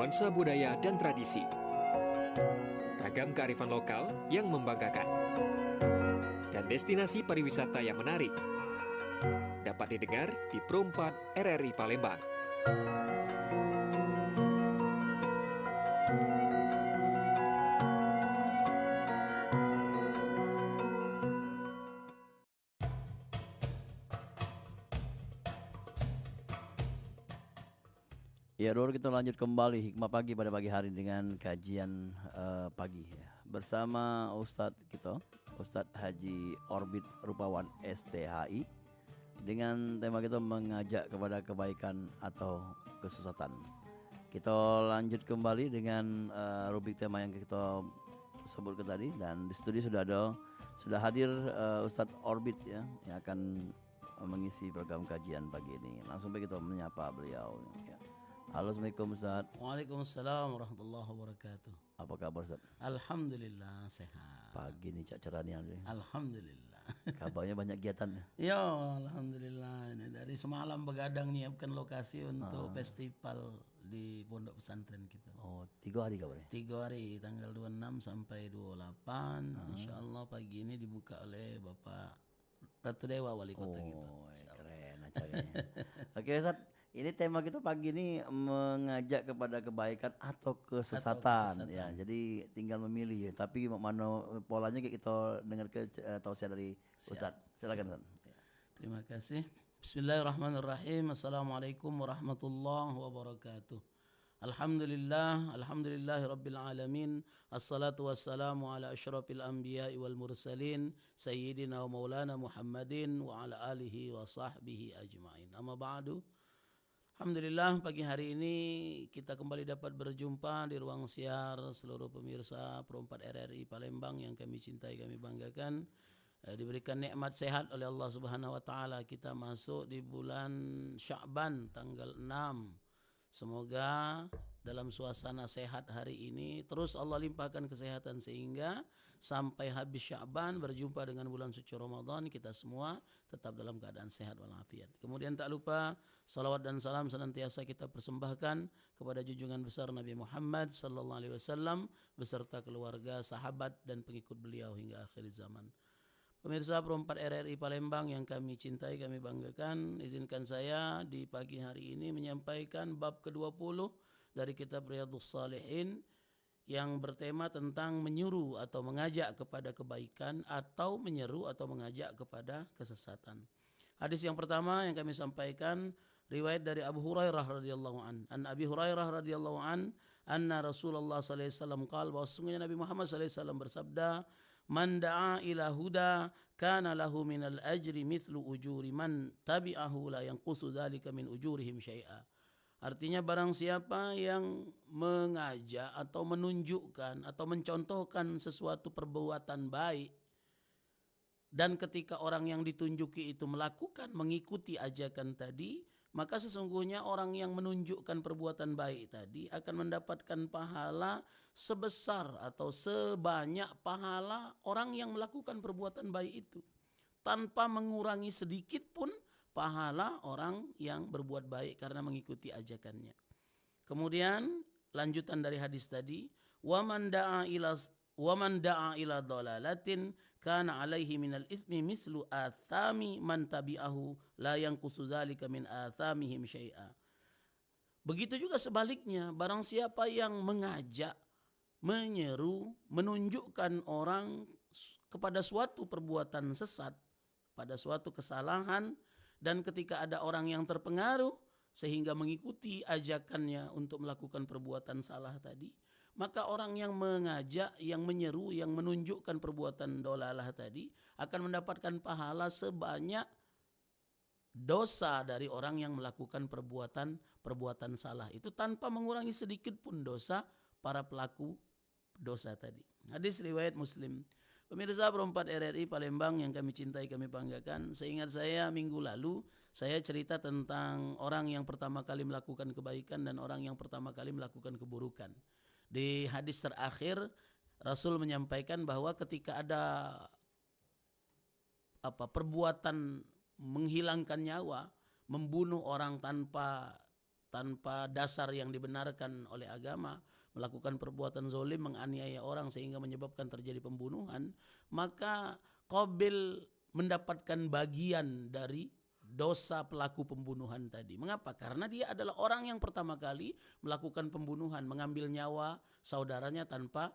nuansa budaya dan tradisi. Ragam kearifan lokal yang membanggakan. Dan destinasi pariwisata yang menarik. Dapat didengar di Pro 4 RRI Palembang. Ya, Dor, kita lanjut kembali Hikmah Pagi pada pagi hari dengan kajian pagi ya. Bersama Ustadz Haji Orbit Rupawan STHI, dengan tema kita mengajak kepada kebaikan atau kesesatan. Kita lanjut kembali dengan rubrik tema yang kita sebutkan tadi, dan di studio sudah hadir Ustadz Orbit ya, yang akan mengisi program kajian pagi ini. Langsung kita menyapa beliau ya. Halo, Assalamualaikum Ustaz. Waalaikumsalam warahmatullahi wabarakatuh. Apa kabar Ustaz? Alhamdulillah sehat. Pagi ini cak cerahnya. Alhamdulillah. Kabarnya banyak kegiatan ya? Ya, alhamdulillah. Ini dari semalam begadang nyiapkan lokasi untuk festival di pondok pesantren kita. Oh, 3 hari kabarnya? 3 hari, tanggal 26 sampai 28. Insya Allah pagi ini dibuka oleh Bapak Ratu Dewa Wali Kota kita. Oh, keren acaranya. Oke Ustaz, ini tema kita pagi ini mengajak kepada kebaikan atau kesesatan. Ya, jadi tinggal memilih ya. Tapi mana polanya kita dengar ke tausiah dari Ustaz. Silakan Ustaz. Terima kasih. Bismillahirrahmanirrahim. Assalamualaikum warahmatullahi wabarakatuh. Alhamdulillahi rabbil alamin. Assalatu wassalamu ala asyrafil anbiya'i wal mursalin sayyidina wa maulana Muhammadin wa ala alihi wa sahbihi ajma'in. Amma ba'du. Alhamdulillah, pagi hari ini kita kembali dapat berjumpa di ruang siar seluruh pemirsa Pro 4 RRI Palembang yang kami cintai, kami banggakan. Diberikan nikmat sehat oleh Allah Subhanahu wa taala. Kita masuk di bulan Sya'ban tanggal 6. Semoga dalam suasana sehat hari ini terus Allah limpahkan kesehatan sehingga sampai habis Sya'ban berjumpa dengan bulan suci Ramadan kita semua tetap dalam keadaan sehat walafiat. Kemudian tak lupa salawat dan salam senantiasa kita persembahkan kepada junjungan besar Nabi Muhammad sallallahu alaihi wasallam beserta keluarga, sahabat dan pengikut beliau hingga akhir zaman. Pemirsa Pro 4 RRI Palembang yang kami cintai, kami banggakan, izinkan saya di pagi hari ini menyampaikan bab ke-20 dari kitab Riyadhus Shalihin yang bertema tentang menyuruh atau mengajak kepada kebaikan atau menyeru atau mengajak kepada kesesatan. Hadis yang pertama yang kami sampaikan riwayat dari Abu Hurairah radhiyallahu an Abi Hurairah radhiyallahu anna Rasulullah sallallahu alaihi wasallam qala, bahwa sesungguhnya Nabi Muhammad sallallahu alaihi wasallam bersabda, man da'a ila huda kana lahu minal ajri mithlu ujuri man tabi'ahu la yanqusu dzalika min ujurihim syai'a. Artinya barang siapa yang mengajak atau menunjukkan atau mencontohkan sesuatu perbuatan baik, dan ketika orang yang ditunjuki itu melakukan, mengikuti ajakan tadi, maka sesungguhnya orang yang menunjukkan perbuatan baik tadi akan mendapatkan pahala sebesar atau sebanyak pahala orang yang melakukan perbuatan baik itu, tanpa mengurangi sedikit pun pahala orang yang berbuat baik karena mengikuti ajakannya. Kemudian lanjutan dari hadis tadi, وَمَنْ دَعَا إِلَى ضَلَالَةٍ كَانَ عَلَيْهِ مِنَ الْإِثْمِ مِثْلُ آثَامِ مَنْ تَبِعَهُ لَا يَنْقُصُ ذَلِكَ مِنْ آثَامِهِمْ شَيْئًا. Begitu juga sebaliknya, barang siapa yang mengajak, menyeru, menunjukkan orang kepada suatu perbuatan sesat, pada suatu kesalahan, dan ketika ada orang yang terpengaruh sehingga mengikuti ajakannya untuk melakukan perbuatan salah tadi, maka orang yang mengajak, yang menyeru, yang menunjukkan perbuatan dolalah tadi akan mendapatkan pahala sebanyak dosa dari orang yang melakukan perbuatan salah itu tanpa mengurangi sedikit pun dosa para pelaku dosa tadi. Hadis riwayat Muslim. Pemirsa Pro 4 RRI Palembang yang kami cintai, kami banggakan, seingat saya minggu lalu saya cerita tentang orang yang pertama kali melakukan kebaikan dan orang yang pertama kali melakukan keburukan. Di hadis terakhir Rasul menyampaikan bahwa ketika ada perbuatan menghilangkan nyawa, membunuh orang tanpa tanpa dasar yang dibenarkan oleh agama, melakukan perbuatan zalim, menganiaya orang sehingga menyebabkan terjadi pembunuhan, maka Qabil mendapatkan bagian dari dosa pelaku pembunuhan tadi. Mengapa? Karena dia adalah orang yang pertama kali melakukan pembunuhan, mengambil nyawa saudaranya tanpa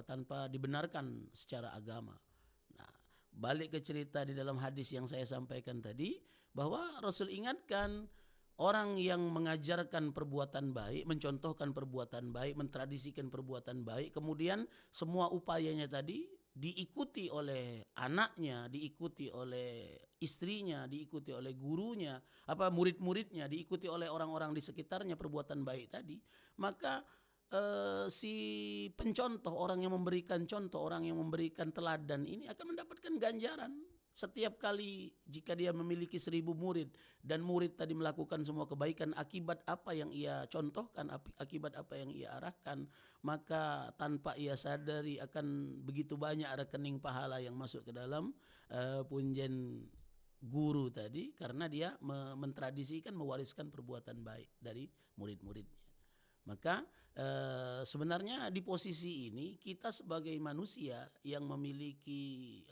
tanpa dibenarkan secara agama. Nah, balik ke cerita di dalam hadis yang saya sampaikan tadi, bahwa Rasul ingatkan orang yang mengajarkan perbuatan baik, mencontohkan perbuatan baik, mentradisikan perbuatan baik, kemudian semua upayanya tadi diikuti oleh anaknya, diikuti oleh istrinya, diikuti oleh gurunya, murid-muridnya, diikuti oleh orang-orang di sekitarnya perbuatan baik tadi, maka si pencontoh, orang yang memberikan contoh, orang yang memberikan teladan ini akan mendapatkan ganjaran. Setiap kali jika dia memiliki 1.000 murid dan murid tadi melakukan semua kebaikan akibat apa yang ia contohkan, akibat apa yang ia arahkan, maka tanpa ia sadari akan begitu banyak rekening pahala yang masuk ke dalam punjen guru tadi, karena dia mentradisikan, mewariskan perbuatan baik dari murid-muridnya. Maka sebenarnya di posisi ini kita sebagai manusia yang memiliki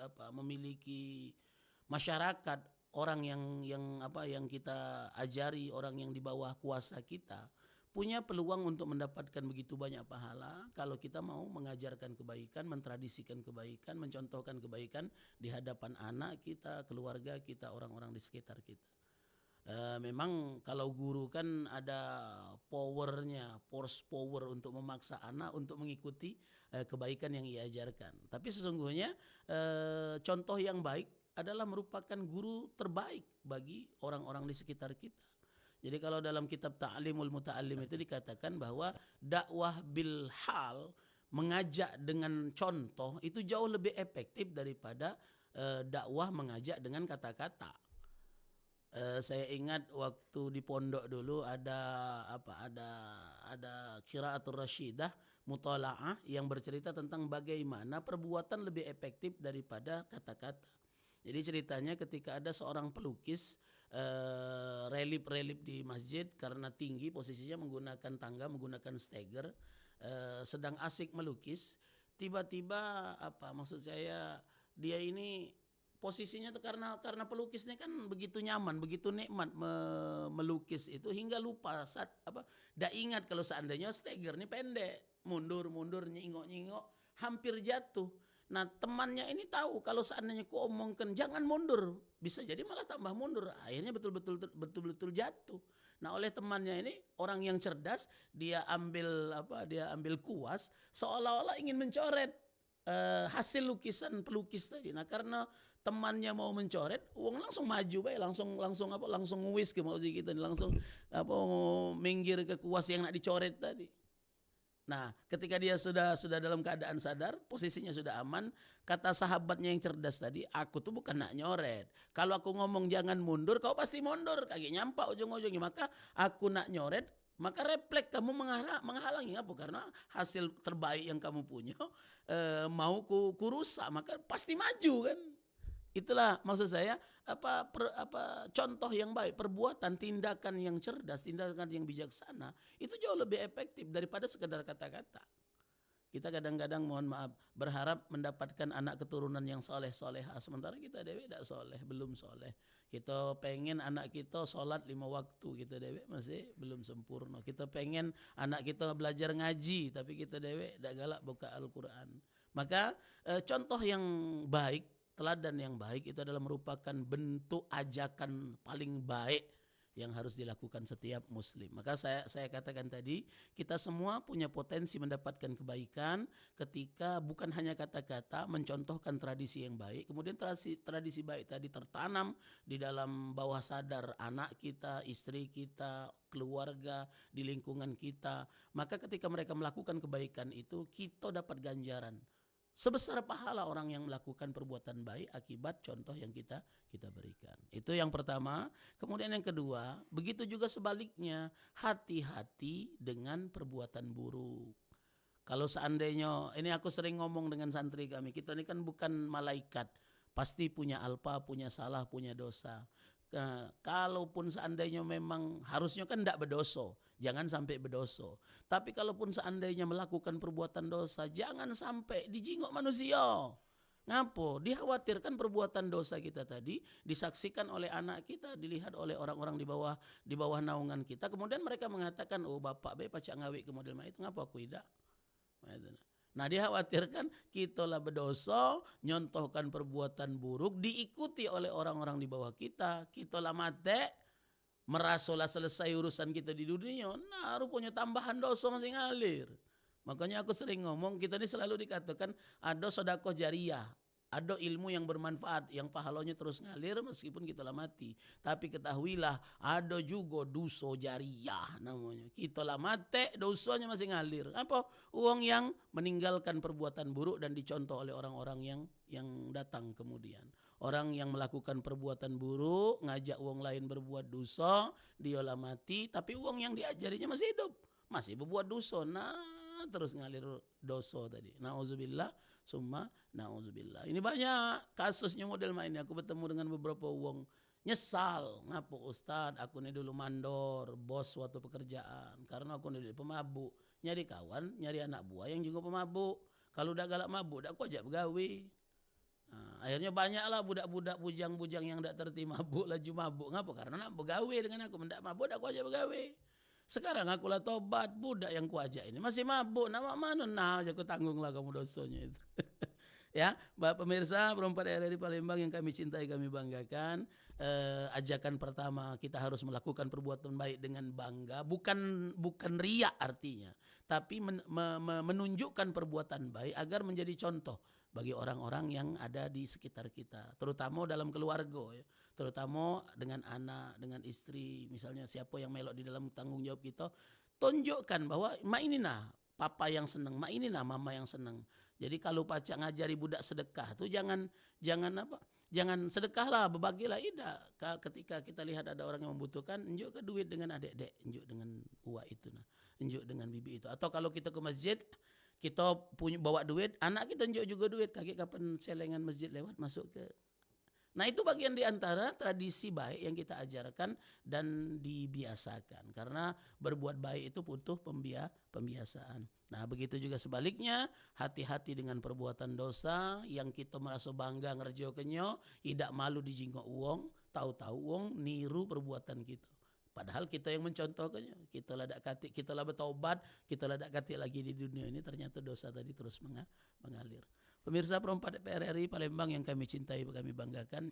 masyarakat, orang yang kita ajari, orang yang di bawah kuasa kita, punya peluang untuk mendapatkan begitu banyak pahala kalau kita mau mengajarkan kebaikan, mentradisikan kebaikan, mencontohkan kebaikan di hadapan anak kita, keluarga kita, orang-orang di sekitar kita. Memang kalau guru kan ada powernya, force power untuk memaksa anak untuk mengikuti kebaikan yang ia ajarkan. Tapi sesungguhnya contoh yang baik adalah merupakan guru terbaik bagi orang-orang di sekitar kita. Jadi kalau dalam kitab Ta'limul Muta'allim itu dikatakan bahwa dakwah bil hal, mengajak dengan contoh, itu jauh lebih efektif daripada dakwah mengajak dengan kata-kata. Saya ingat waktu di pondok dulu ada Qiraatul Rasyidah, mutalaah yang bercerita tentang bagaimana perbuatan lebih efektif daripada kata-kata. Jadi ceritanya ketika ada seorang pelukis relief di masjid, karena tinggi posisinya menggunakan tangga, menggunakan steger, sedang asik melukis, tiba-tiba maksud saya dia ini posisinya tuh karena pelukisnya kan begitu nyaman, begitu nikmat melukis itu hingga lupa dak ingat kalau seandainya steger ini pendek, mundur nyingok hampir jatuh. Nah, temannya ini tahu kalau seandainya ku omongkan jangan mundur, bisa jadi malah tambah mundur. Akhirnya betul-betul jatuh. Nah, oleh temannya ini orang yang cerdas, dia ambil kuas seolah-olah ingin mencoret hasil lukisan pelukis tadi. Nah, karena temannya mau mencoret, uang langsung maju baik, langsung nguis ke mau kita, langsung minggir ke kuas yang nak dicoret tadi. Nah, ketika dia sudah dalam keadaan sadar, posisinya sudah aman, kata sahabatnya yang cerdas tadi, aku tuh bukan nak nyoret. Kalau aku ngomong jangan mundur, kau pasti mundur, kaki nyampak ujung-ujungnya. Maka aku nak nyoret, maka refleks kamu menghalangi apa? Karena hasil terbaik yang kamu punya mau ku rusak, maka pasti maju kan. Itulah maksud saya contoh yang baik, perbuatan, tindakan yang cerdas, tindakan yang bijaksana itu jauh lebih efektif daripada sekedar kata-kata. Kita kadang-kadang mohon maaf berharap mendapatkan anak keturunan yang soleh-solehah, sementara kita dewe tidak soleh, belum soleh. Kita pengen anak kita sholat 5 waktu, kita dewe masih belum sempurna. Kita pengen anak kita belajar ngaji, tapi kita dewe tidak galak buka Al-Quran. Maka contoh yang baik, teladan yang baik itu adalah merupakan bentuk ajakan paling baik yang harus dilakukan setiap muslim. Maka saya katakan tadi, kita semua punya potensi mendapatkan kebaikan ketika bukan hanya kata-kata, mencontohkan tradisi yang baik, kemudian tradisi baik tadi tertanam di dalam bawah sadar anak kita, istri kita, keluarga, di lingkungan kita. Maka ketika mereka melakukan kebaikan itu, kita dapat ganjaran sebesar pahala orang yang melakukan perbuatan baik akibat contoh yang kita berikan. Itu yang pertama. Kemudian yang kedua, begitu juga sebaliknya, hati-hati dengan perbuatan buruk. Kalau seandainya, ini aku sering ngomong dengan santri kami, kita ini kan bukan malaikat, pasti punya alpa, punya salah, punya dosa. Kalaupun seandainya memang harusnya kan tidak berdosa, jangan sampai berdosa. Tapi kalaupun seandainya melakukan perbuatan dosa, jangan sampai dijingok manusia. Ngapo? Dikhawatirkan perbuatan dosa kita tadi disaksikan oleh anak kita, dilihat oleh orang-orang di bawah naungan kita. Kemudian mereka mengatakan, oh bapak be pacak ngawi ke model itu, ngapa aku tidak? Nah dikhawatirkan kita lah berdosa, nyontohkan perbuatan buruk, diikuti oleh orang-orang di bawah kita lah mati, merasalah selesai urusan kita di dunia, nah rupanya tambahan dosa masih ngalir. Makanya aku sering ngomong, kita ini selalu dikatakan ada sedekah jariah, ada ilmu yang bermanfaat, yang pahalanya terus ngalir meskipun kita lah mati. Tapi ketahuilah ada juga dosa jariah namanya. Kita lah mati, dosanya masih ngalir. Apa? Uang yang meninggalkan perbuatan buruk dan dicontoh oleh orang-orang yang datang kemudian. Orang yang melakukan perbuatan buruk, ngajak uang lain berbuat dosa, dia lah mati, tapi uang yang diajarinya masih hidup, masih berbuat dosa. Nah, terus ngalir dosa tadi. Nauzubillah, summa nauzubillah. Ini banyak kasusnya model main. Aku bertemu dengan beberapa uang nyesal, ngapo Ustad, aku ini dulu mandor, bos suatu pekerjaan, karena aku ini pemabuk, nyari kawan, nyari anak buah yang juga pemabuk. Kalau udah galak mabuk, aku ajak begawe. Nah, akhirnya banyaklah budak-budak bujang-bujang yang tidak tertib mabuk, laju mabuk. Ngapa? Karena nak begawe dengan aku, mendak mabuk, aku ajak begawe. Sekarang aku lah tobat, budak yang kuajak ini masih mabuk, nama mana? Nah, aku tanggunglah kamu dosanya itu. Ya, Bapak pemirsa, perempat RRI Palembang yang kami cintai, kami banggakan. Ajakan pertama, kita harus melakukan perbuatan baik dengan bangga, bukan riak artinya, tapi menunjukkan perbuatan baik agar menjadi contoh bagi orang-orang yang ada di sekitar kita, terutama dalam keluarga, ya. Terutama dengan anak, dengan istri, misalnya siapa yang melok di dalam tanggung jawab kita, tunjukkan bahwa mak ini nah papa yang senang, mak ini nah mama yang senang. Jadi kalau pacak ngajari budak sedekah tuh jangan sedekahlah, berbagilah, tidak. Ketika kita lihat ada orang yang membutuhkan, unjuk ke duit dengan adik-adik, unjuk dengan uak itu nah, unjuk dengan bibi itu. Atau kalau kita ke masjid, kita punya bawa duit, anak kita unjuk juga duit, kaki kapan celengan masjid lewat masuk ke. Nah itu bagian di antara tradisi baik yang kita ajarkan dan dibiasakan. Karena berbuat baik itu butuh pembiasaan. Nah begitu juga sebaliknya, hati-hati dengan perbuatan dosa yang kita merasa bangga ngerjakannya, tidak malu dijingok uang, tahu-tahu uang niru perbuatan kita. Padahal kita yang mencontohkannya, kita lah bertobat, kita lah kati lagi di dunia ini, ternyata dosa tadi terus mengalir. Pemirsa perempat RRI Palembang yang kami cintai, kami banggakan.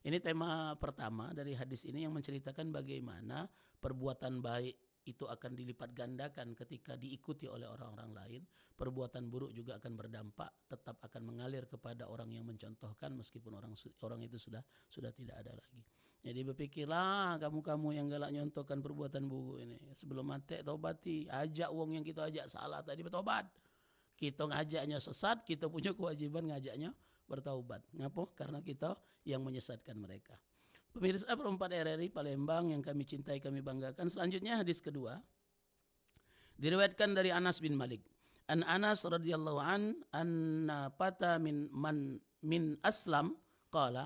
Ini tema pertama dari hadis ini yang menceritakan bagaimana perbuatan baik itu akan dilipat gandakan ketika diikuti oleh orang-orang lain. Perbuatan buruk juga akan berdampak, tetap akan mengalir kepada orang yang mencontohkan meskipun orang itu sudah tidak ada lagi. Jadi berpikirlah kamu yang galak nyontohkan perbuatan buruk ini. Sebelum mati taubati, ajak uang yang kita ajak salah tadi bertobat. Kita ngajaknya sesat, kita punya kewajiban ngajaknya bertaubat. Ngapa? Karena kita yang menyesatkan mereka. Pemirsa perempat RRI Palembang yang kami cintai, kami banggakan. Selanjutnya hadis kedua. Diriwayatkan dari Anas bin Malik. An Anas radhiyallahu anna pata min Aslam qala.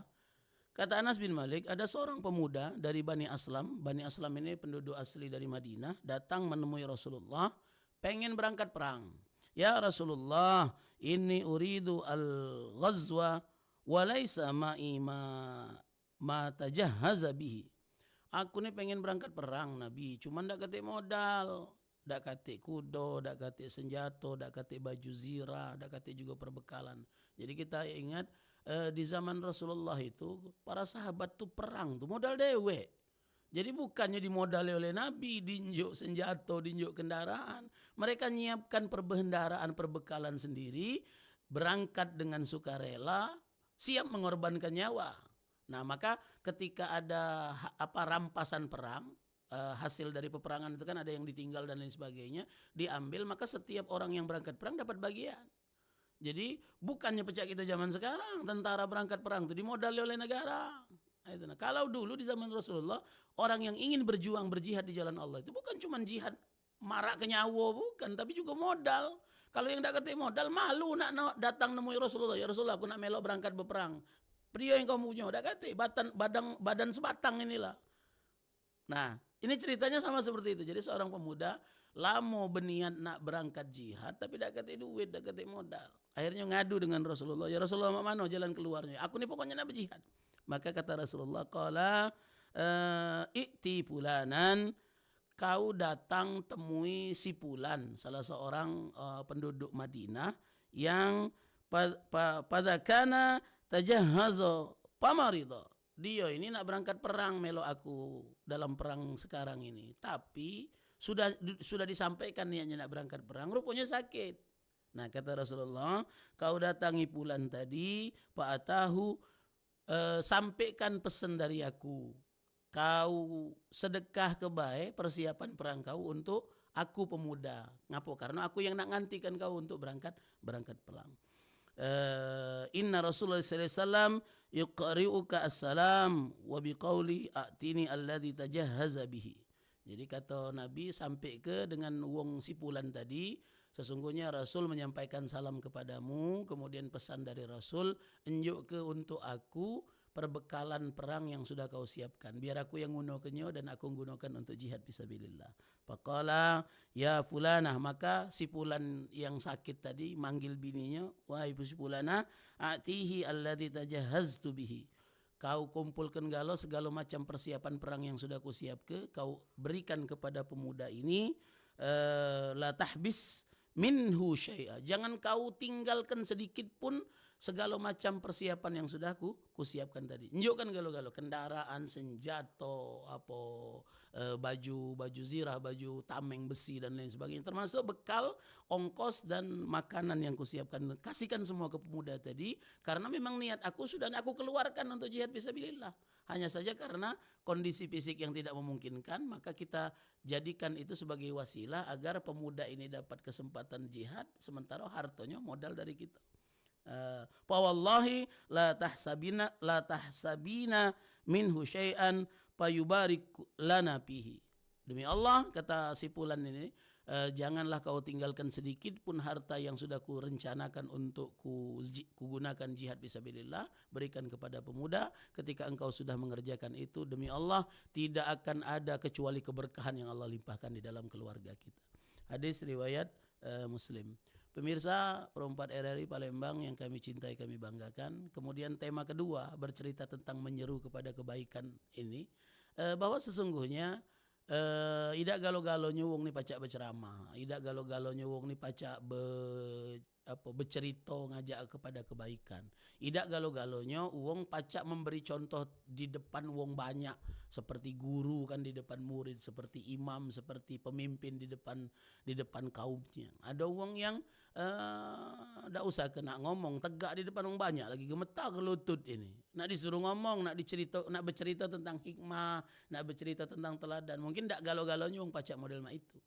Kata Anas bin Malik, ada seorang pemuda dari Bani Aslam. Bani Aslam ini penduduk asli dari Madinah, datang menemui Rasulullah, pengen berangkat perang. Ya Rasulullah, inni uridu al-ghazwa wa laysa ma'i ma tajahhaza bihi. Aku ni pengen berangkat perang Nabi, cuma ndak katik modal, ndak katik kuda, ndak katik senjata, ndak katik baju zirah, ndak katik juga perbekalan. Jadi kita ingat di zaman Rasulullah itu para sahabat tuh perang tuh modal dewe. Jadi bukannya dimodali oleh Nabi, dinjuk senjata, dinjuk kendaraan. Mereka nyiapkan perbendaharaan, perbekalan sendiri, berangkat dengan sukarela, siap mengorbankan nyawa. Nah maka ketika ada rampasan perang, hasil dari peperangan itu kan ada yang ditinggal dan lain sebagainya, diambil, maka setiap orang yang berangkat perang dapat bagian. Jadi bukannya pecah kita zaman sekarang, tentara berangkat perang itu dimodali oleh negara. Nah, kalau dulu di zaman Rasulullah, orang yang ingin berjuang berjihad di jalan Allah itu bukan cuma jihad marak ke nyawa, bukan, tapi juga modal. Kalau yang tidak ketik modal, malu nak datang nemui Rasulullah. Ya Rasulullah, aku nak melok berangkat berperang. Pria yang kamu punya, dak kate badan sebatang inilah. Nah, ini ceritanya sama seperti itu. Jadi seorang pemuda lamo beniat nak berangkat jihad tapi dak kate duit, dak kate modal. Akhirnya ngadu dengan Rasulullah, "Ya Rasulullah, mana jalan keluarnya? Aku nih pokoknya nak berjihad." Maka kata Rasulullah, "Qala i'ti fulanan, kau datang temui si Fulan, salah seorang penduduk Madinah yang pada kana tajahhaza pamarida. Dia ini nak berangkat perang melo aku dalam perang sekarang ini, tapi sudah disampaikan niatnya nak berangkat perang, rupanya sakit." Nah, kata Rasulullah, "Kau datangi Fulan tadi, fa'atahu, sampaikan pesan dari aku. Kau sedekah kebaik persiapan perang kau untuk aku pemuda. Ngapo? Karena aku yang nak ngantikan kau untuk berangkat perang. Inna Rasulullah sallallahu alaihi wasallam yuqri'uka assalam wa biqauli a'tini alladhi tajahhaza bihi." Jadi kata Nabi sampai ke dengan wong sipulan tadi, sesungguhnya Rasul menyampaikan salam kepadamu, kemudian pesan dari Rasul, enjuk ke untuk aku perbekalan perang yang sudah kau siapkan. Biar aku yang gunakannya dan aku gunakan untuk jihad fisabilillah. Faqala ya fulanah, maka si fulan yang sakit tadi manggil bininya, "Wahai si fulanah, atihi alladhi tajahhaztu bihi." Kau kumpulkan segala macam persiapan perang yang sudah ku siapkan, kau berikan kepada pemuda ini, la tahbis minhu syai'a. Jangan kau tinggalkan sedikit pun segala macam persiapan yang sudah ku siapkan tadi. Tunjukkan galo-galo kendaraan, senjata, baju zirah, baju tameng besi dan lain sebagainya, termasuk bekal, ongkos dan makanan yang ku siapkan. Kasihkan semua ke pemuda tadi, karena memang niat aku sudah aku keluarkan untuk jihad fisabilillah. Hanya saja karena kondisi fisik yang tidak memungkinkan, maka kita jadikan itu sebagai wasilah agar pemuda ini dapat kesempatan jihad, sementara hartanya modal dari kita. Fa wallahi la tahsabina minhu syai'an fayubarik lana fihi. Demi Allah, kata si Fulan ini, janganlah kau tinggalkan sedikit pun harta yang sudah ku rencanakan untuk ku gunakan jihad fisabilillah, berikan kepada pemuda. Ketika engkau sudah mengerjakan itu, demi Allah tidak akan ada kecuali keberkahan yang Allah limpahkan di dalam keluarga kita. Hadis riwayat Muslim. Pemirsa Perempat RRI Palembang yang kami cintai, kami banggakan. Kemudian tema kedua bercerita tentang menyeru kepada kebaikan ini, bahwa sesungguhnya idak galo-galonya wong ni pacak berceramah, idak galo-galonya wong ni pacak bercerita ngajak kepada kebaikan, idak galo-galonya wong pacak memberi contoh di depan wong banyak, seperti guru kan di depan murid, seperti imam, seperti pemimpin di depan kaumnya. Ada wong yang ndak usah kena ngomong, tegak di depan wong banyak lagi gemetar ke lutut ini. Nak disuruh ngomong, nak bercerita tentang hikmah, nak bercerita tentang teladan, mungkin ndak galo-galonya wong pacak model mak itu.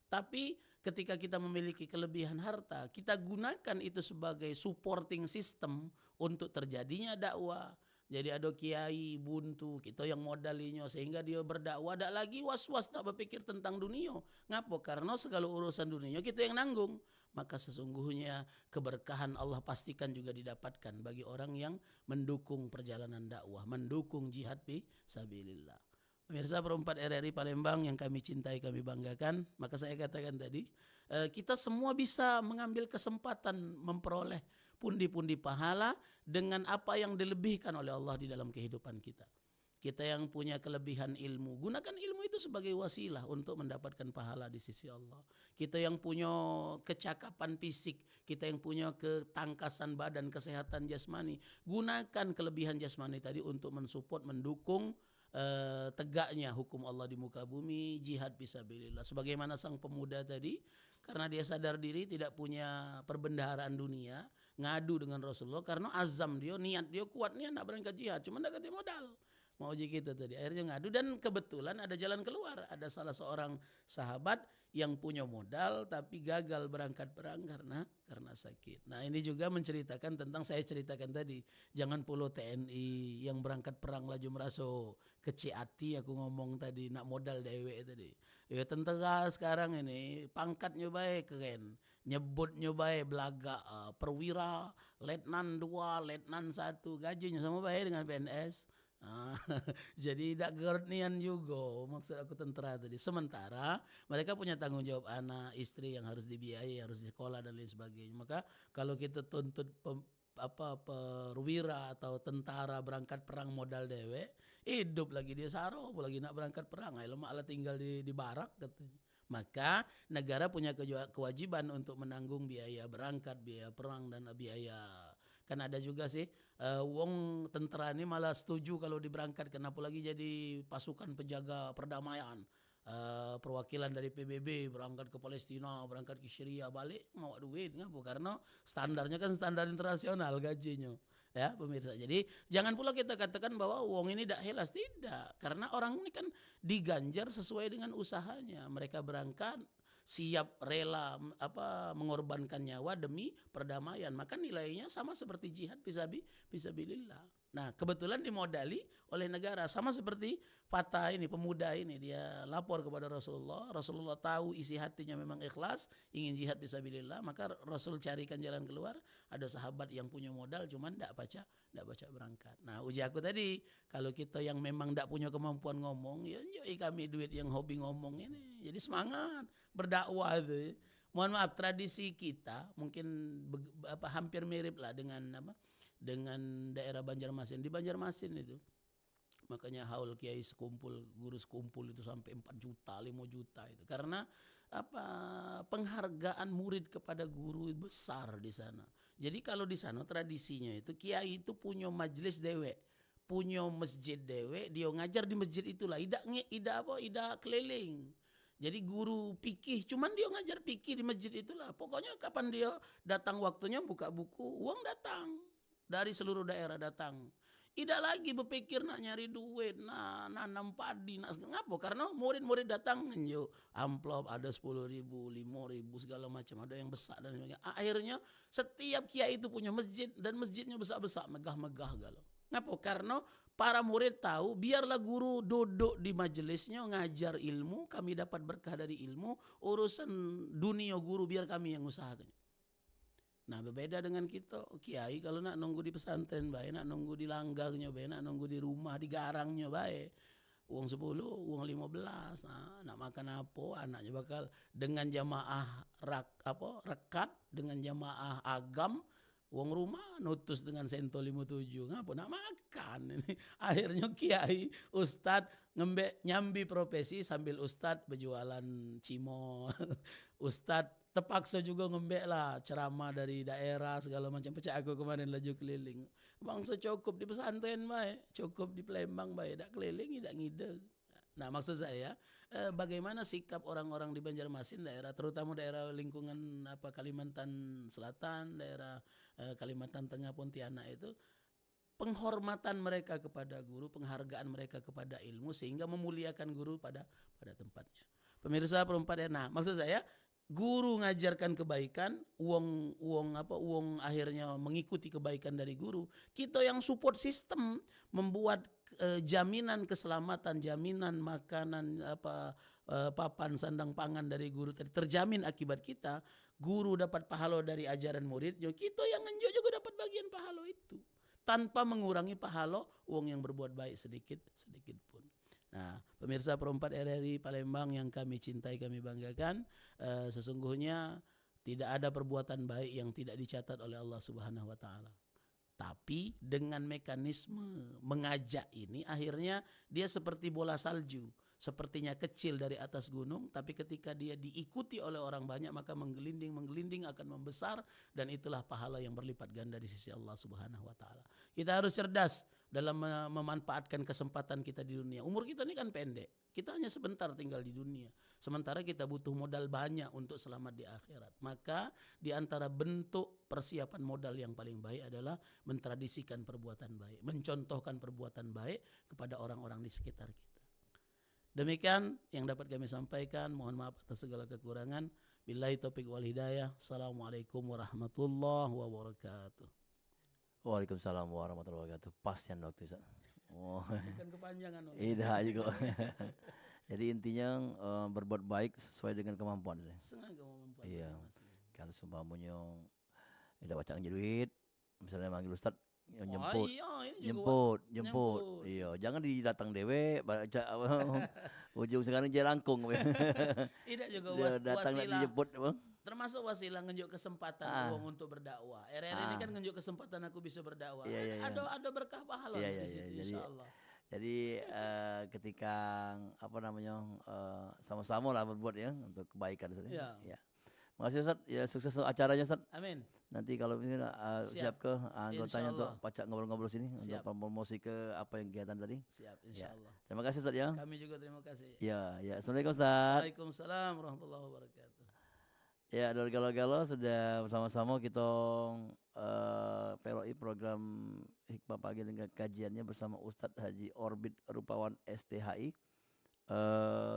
Tapi ketika kita memiliki kelebihan harta, kita gunakan itu sebagai supporting system untuk terjadinya dakwah. Jadi ada kiai buntu, kita yang modalinya sehingga dia berdakwah, tak lagi was-was tak berpikir tentang dunia. Ngapa? Karena segala urusan dunia kita yang nanggung. Maka sesungguhnya keberkahan Allah pastikan juga didapatkan bagi orang yang mendukung perjalanan dakwah, mendukung jihad fisabilillah. Pemirsa Perempat RRI Palembang yang kami cintai, kami banggakan, maka saya katakan tadi, kita semua bisa mengambil kesempatan memperoleh pundi-pundi pahala dengan apa yang dilebihkan oleh Allah di dalam kehidupan kita. Kita yang punya kelebihan ilmu, gunakan ilmu itu sebagai wasilah untuk mendapatkan pahala di sisi Allah. Kita yang punya kecakapan fisik, kita yang punya ketangkasan badan, kesehatan jasmani, gunakan kelebihan jasmani tadi untuk mensupport, mendukung tegaknya hukum Allah di muka bumi, jihad fisabilillah. Sebagaimana sang pemuda tadi, karena dia sadar diri tidak punya perbendaharaan dunia, ngadu dengan Rasulullah karena azam dia, niat dia kuat, niat nak berangkat jihad, cuma tak ada modal. mau uji kita tadi. Akhirnya ngadu dan kebetulan ada jalan keluar. Ada salah seorang sahabat yang punya modal tapi gagal berangkat perang karena sakit. Nah, ini juga menceritakan tentang saya ceritakan tadi. Jangan puluh TNI yang berangkat perang laju merasa kecil hati aku ngomong tadi nak modal dewe tadi. Ya tentara sekarang ini pangkatnya baik keren. Nyebutnya baik belaga perwira, letnan 2, letnan 1, gajinya sama baik dengan PNS. Ah, jadi tidak gernian juga maksud aku tentara tadi. Sementara mereka punya tanggung jawab anak, istri yang harus dibiayai, harus di sekolah dan lain sebagainya. Maka kalau kita tuntut perwira atau tentara berangkat perang modal dewe, hidup lagi dia saro, lagi nak berangkat perang, ay lemak lah tinggal di barak katanya. Maka negara punya kewajiban untuk menanggung biaya berangkat, biaya perang dan biaya. Kan ada juga sih wong tentara ini malah setuju kalau diberangkat, kenapa lagi jadi pasukan penjaga perdamaian. Perwakilan dari PBB berangkat ke Palestina, berangkat ke Syria, balik mau duit ngapa? Karena standarnya kan standar internasional gajinya. Ya pemirsa, jadi jangan pula kita katakan bahwa uang ini tidak helas, tidak, karena orang ini kan diganjar sesuai dengan usahanya. Mereka berangkat siap rela mengorbankan nyawa demi perdamaian, maka nilainya sama seperti jihad fisabilillah. Nah, kebetulan dimodali oleh negara, sama seperti Fatah ini, pemuda ini, dia lapor kepada Rasulullah. Rasulullah tahu isi hatinya memang ikhlas, ingin jihad fisabilillah, maka Rasul carikan jalan keluar. Ada sahabat yang punya modal, cuman tidak baca berangkat. Nah, uji aku tadi, kalau kita yang memang tidak punya kemampuan ngomong, ya kami duit yang hobi ngomong ini, jadi semangat berdakwah itu. Mohon maaf, tradisi kita mungkin hampir mirip lah dengan daerah Banjarmasin. Di Banjarmasin itu makanya haul kiai sekumpul, guru sekumpul itu sampai 4 juta, 5 juta itu. Karena penghargaan murid kepada guru besar di sana. Jadi kalau di sana tradisinya itu kiai itu punya majelis dewe, punya masjid dewe, dia ngajar di masjid itulah, tidak keliling. Jadi guru fikih, cuman dia ngajar fikih di masjid itulah. Pokoknya kapan dia datang waktunya buka buku, uang datang. Dari seluruh daerah datang. Tidak lagi berpikir nak nyari duit, nak nanam padi, nak ngapa? Karena murid-murid datang, yuk amplop ada 10.000, 5.000 segala macam, ada yang besar dan sebagainya. Akhirnya setiap kiai itu punya masjid dan masjidnya besar-besar, megah-megah galau. Ngapa? Karena para murid tahu, biarlah guru duduk di majelisnya ngajar ilmu, kami dapat berkah dari ilmu, urusan dunia guru biar kami yang usahakan. Nah, berbeda dengan kita kiai, kalau nak nunggu di pesantren baik, nak nunggu di langgangnya baik, nak nunggu di rumah di garangnya baik. Uang 10, uang 15. Nah, nak makan apa? Anaknya bakal dengan jamaah rekat, dengan jamaah agam, uang rumah nutus dengan sento 57. Ngapa nak makan ini? Akhirnya kiai, ustad nyambi profesi sambil ustad berjualan cimol. Ustad terpaksa juga ngembek lah ceramah dari daerah segala macam. Pecah aku kemarin laju keliling. Bangsa cukup di pesantren baik, cukup di Palembang baik, tidak keliling, tidak ngide. Nah, maksud saya bagaimana sikap orang-orang di Banjarmasin, daerah terutama daerah lingkungan Kalimantan Selatan, daerah Kalimantan Tengah, Pontianak itu, penghormatan mereka kepada guru, penghargaan mereka kepada ilmu sehingga memuliakan guru pada tempatnya. Pemirsa perempat ya. Nah, maksud saya guru ngajarkan kebaikan, uang akhirnya mengikuti kebaikan dari guru. Kita yang support sistem membuat jaminan keselamatan, jaminan makanan papan sandang pangan dari guru terjamin akibat kita. Guru dapat pahala dari ajaran muridnya, kita yang ngenjo juga dapat bagian pahala itu. Tanpa mengurangi pahala uang yang berbuat baik sedikit pun. Nah, pemirsa perempat RRI Palembang yang kami cintai, kami banggakan, sesungguhnya tidak ada perbuatan baik yang tidak dicatat oleh Allah Subhanahu wa taala. Tapi dengan mekanisme mengajak ini akhirnya dia seperti bola salju, sepertinya kecil dari atas gunung, tapi ketika dia diikuti oleh orang banyak maka menggelinding akan membesar, dan itulah pahala yang berlipat ganda di sisi Allah Subhanahu wa taala. Kita harus cerdas dalam memanfaatkan kesempatan kita di dunia. Umur kita ini kan pendek. Kita hanya sebentar tinggal di dunia. Sementara kita butuh modal banyak untuk selamat di akhirat. Maka di antara bentuk persiapan modal yang paling baik adalah mentradisikan perbuatan baik, mencontohkan perbuatan baik kepada orang-orang di sekitar kita. Demikian yang dapat kami sampaikan. Mohon maaf atas segala kekurangan. Billahi taufiq wal hidayah. Assalamualaikum warahmatullahi wabarakatuh. Waalaikumsalam warahmatullahi wabarakatuh. Pas yang waktu Ustaz. Oh. Bukan kepanjangan. Iya aja kok. Jadi intinya berbuat baik sesuai dengan kemampuan. Sengaja memampuan Iya. masing-masing. Kalau seumpamanya tidak baca duit, misalnya manggil Ustaz jemput. Iya, ini Jemput. juga nyemput. Iya, jangan didatang dewe baca ujung sekarang jelangkung. Tidak juga Datang nak wasilah. dijemput bang. Termasuk wasilah ngenjuk kesempatan uang untuk berdakwah. Ini kan ngenjuk kesempatan aku bisa berdakwah. Iya, iya. Ada berkah pahala Iya, di iya, situ iya. insyaallah. Jadi ketika sama-sama lah berbuat ya untuk kebaikan Ustaz. Iya. Ya. Makasih Ustaz, ya sukses acaranya Ustaz. Amin. Nanti kalau ini siap ke anggotanya untuk Insyaallah. pacak ngobrol-ngobrol sini Siap. untuk promosi ke apa yang kegiatan tadi. Siap insyaallah. Terima kasih Ustaz ya. Kami juga terima kasih. Ya, ya. Assalamualaikum Ustaz. Waalaikumsalam warahmatullahi wabarakatuh. Ya, dari Galo-Galo sudah bersama-sama kita peloi program Hikmah Pagi dengan kajiannya bersama Ustadz Haji Orbit Rupawan STHI.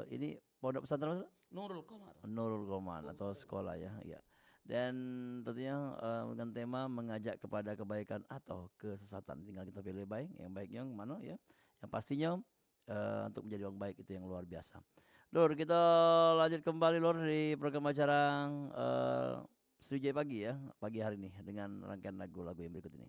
Ini pondok pesantren Ustaz? Nurul Qamar. Nurul Qoman atau sekolah ya, ya. Dan tentunya dengan tema mengajak kepada kebaikan atau kesesatan. Tinggal kita pilih baik, yang baik yang mana ya. Yang pastinya untuk menjadi orang baik itu yang luar biasa. Lur, kita lanjut kembali Lur di program acara Sriwijaya Pagi ya, pagi hari ini dengan rangkaian lagu-lagu yang berikut ini.